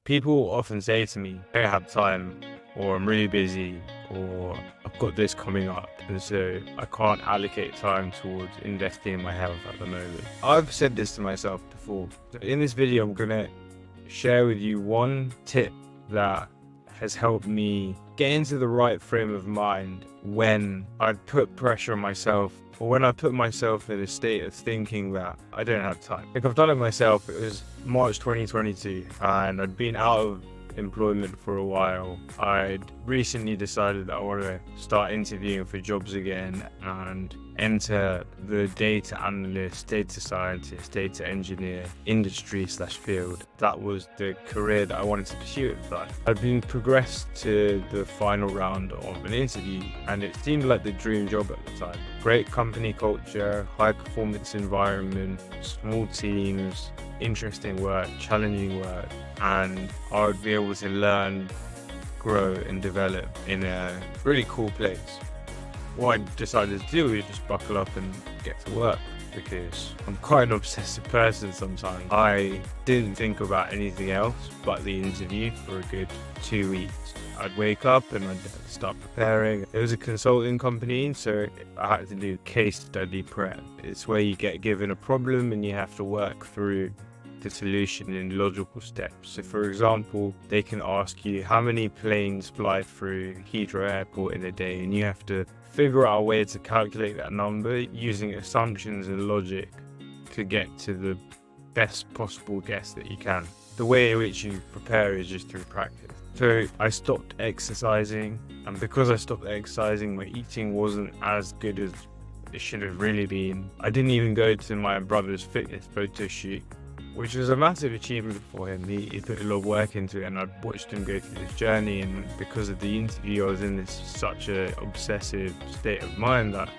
People often say to me, I don't have time, or I'm really busy, or I've got this coming up, and so I can't allocate time towards investing in my health at the moment. I've said this to myself before. So in this video, I'm gonna share with you one tip that has helped me get into the right frame of mind when I put pressure on myself, or when I put myself in a state of thinking that I don't have time. Like, I've done it myself. It was March 2022 and I'd been out of employment for a while. I'd recently decided that I want to start interviewing for jobs again and enter the data analyst, data scientist, data engineer industry/field. That was the career that I wanted to pursue at the time. I'd been progressed to the final round of an interview and it seemed like the dream job at the time. Great company culture, high performance environment, small teams, interesting work, challenging work, and I would be able to learn, grow and develop in a really cool place. What I decided to do was just buckle up and get to work, because I'm quite an obsessive person sometimes. I didn't think about anything else but the interview for a good 2 weeks. I'd wake up and I'd start preparing. It was a consulting company, so I had to do case study prep. It's where you get given a problem and you have to work through the solution in logical steps. So for example, they can ask you how many planes fly through Heathrow Airport in a day, and you have to figure out a way to calculate that number using assumptions and logic to get to the best possible guess that you can. The way in which you prepare is just through practice. So I stopped exercising, and because I stopped exercising, my eating wasn't as good as it should have really been. I didn't even go to my brother's fitness photo shoot, which was a massive achievement for him. He put a lot of work into it, and I'd watched him go through this journey, and because of the interview I was in such a obsessive state of mind that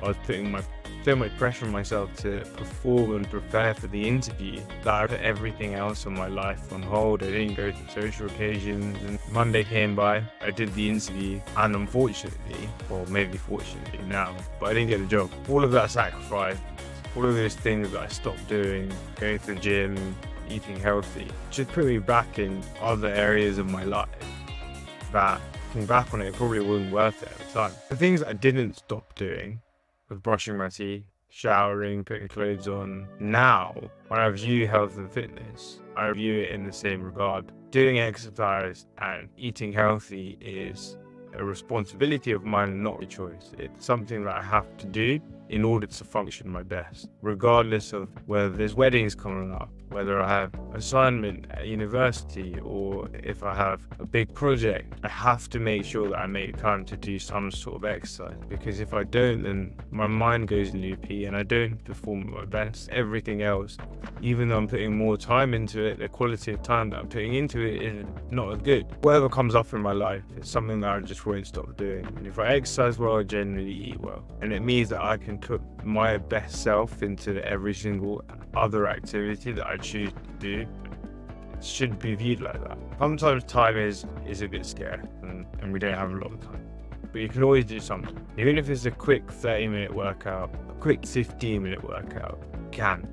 I was putting so much pressure on myself to perform and prepare for the interview that I put everything else in my life on hold. I didn't go to social occasions, and Monday came by, I did the interview, and unfortunately, or maybe fortunately now, but I didn't get the job. All of that sacrifice, all of those things that I stopped doing, going to the gym, eating healthy, just put me back in other areas of my life that, looking back on it, probably wasn't worth it at the time. The things I didn't stop doing was brushing my teeth, showering, putting clothes on. Now, when I view health and fitness, I view it in the same regard. Doing exercise and eating healthy is a responsibility of mine and not a choice. It's something that I have to do in order to function my best, regardless of whether there's weddings coming up, whether I have assignment at university, or if I have a big project. I have to make sure that I make time to do some sort of exercise, because if I don't, then my mind goes loopy and I don't perform at my best. Everything else, even though I'm putting more time into it, the quality of time that I'm putting into it is not as good. Whatever comes up in my life is something that I just won't stop doing. And if I exercise well, I generally eat well. And it means that I can put my best self into every single other activity that I choose to do. It shouldn't be viewed like that. Sometimes time is a bit scarce, and we don't have a lot of time. But you can always do something. Even if it's a quick 30-minute workout, a quick 15-minute workout,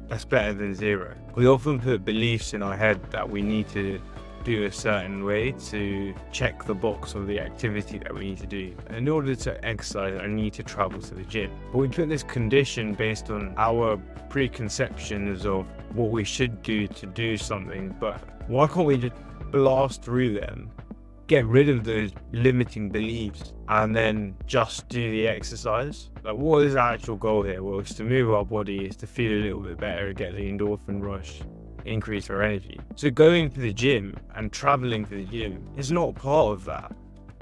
that's better than zero. We often put beliefs in our head that we need to do a certain way to check the box of the activity that we need to do. In order to exercise, I need to travel to the gym. But we put this condition based on our preconceptions of what we should do to do something, but why can't we just blast through them, get rid of those limiting beliefs, and then just do the exercise? Like, what is the actual goal here? Well, it's to move our body, it's to feel a little bit better, get the endorphin rush, increase our energy. So going to the gym and traveling to the gym is not part of that.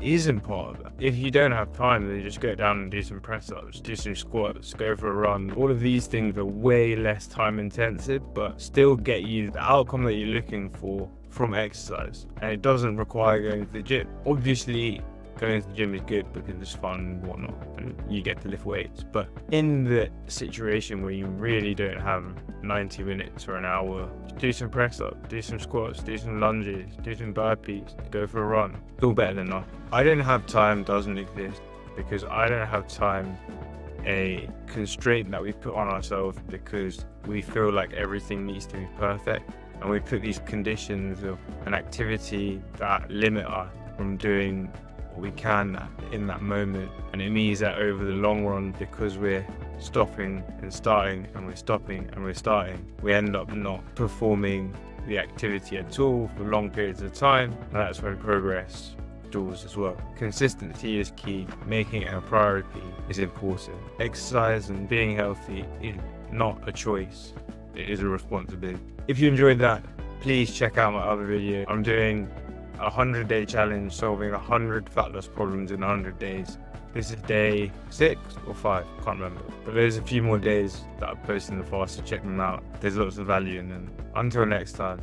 It isn't part of that. If you don't have time, then just go down and do some press-ups, do some squats, go for a run. All of these things are way less time intensive, but still get you the outcome that you're looking for from exercise. And it doesn't require going to the gym. Obviously, going to the gym is good because it's fun and whatnot, and you get to lift weights. But in the situation where you really don't have 90 minutes or an hour, do some press ups, do some squats, do some lunges, do some burpees, go for a run. It's all better than nothing. I don't have time doesn't exist because I don't have time, a constraint that we put on ourselves because we feel like everything needs to be perfect. and we put these conditions of an activity that limit us from doing what we can in that moment. And it means that over the long run, because we're stopping and starting, and we're stopping and we're starting, we end up not performing the activity at all for long periods of time, and that's when progress stalls as well. Consistency is key. Making it a priority is important. Exercise and being healthy is not a choice, it is a responsibility. If you enjoyed that, please check out my other video. I'm doing a 100-day challenge, solving 100 fat loss problems in 100 days. This is day 6 or 5, can't remember. But there's a few more days that I've posted in the past, so check them out. There's lots of value in them. Until next time.